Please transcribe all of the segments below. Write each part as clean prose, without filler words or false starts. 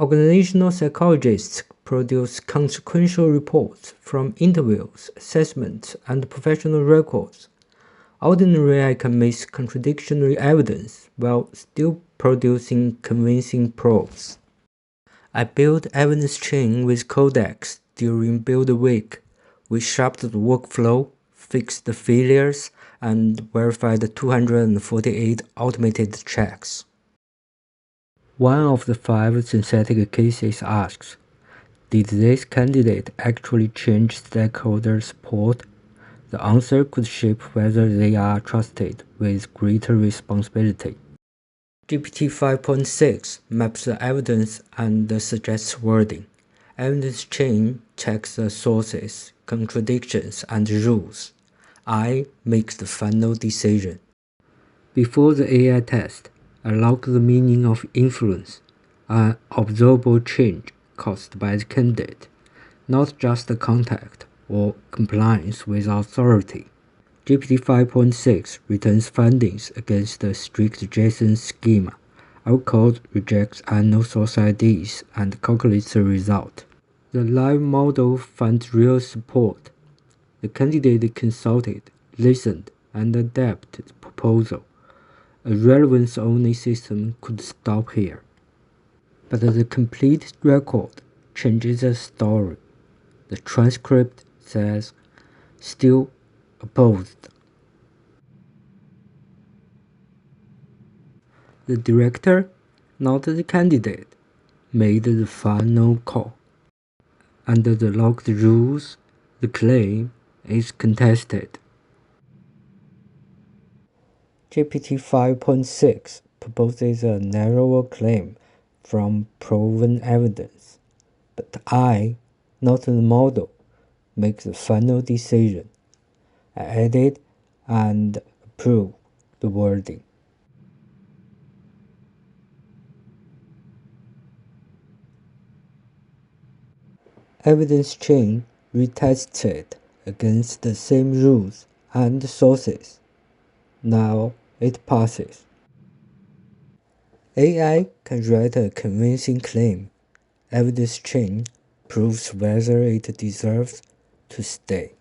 Organizational psychologists produce consequential reports from interviews, assessments, and professional records. Ordinary AI can miss contradictory evidence while still producing convincing proofs. I built evidence chain with Codex during build week. We shaped the workflow, fixed the failures, and verified 248 automated checks. One of the 5 synthetic cases asks, did this candidate actually change stakeholder support? The answer could shape whether they are trusted with greater responsibility. GPT-5.6 maps the evidence and suggests wording. Evidence chain checks the sources, contradictions, and rules. I make the final decision. Before the AI test, I log the meaning of influence, an observable change caused by the candidate, not just the contact or compliance with authority. GPT-5.6 returns findings against the strict JSON schema. Our code rejects unknown source IDs and calculates the result. The live model finds real support. The candidate consulted, listened, and adapted the proposal. A relevance-only system could stop here. But the complete record changes the story. The transcript says, still opposed. The director, not the candidate, made the final call. Under the logged rules, the claim is contested. GPT 5.6 proposes a narrower claim from proven evidence, but I, not the model, make the final decision. I edit and approve the wording. Evidence chain retests it against the same rules and sources. Now it passes. AI can write a convincing claim. Evidence chain proves whether it deserves to stay.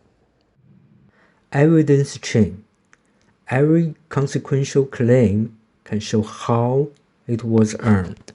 Evidence chain. Every consequential claim can show how it was earned.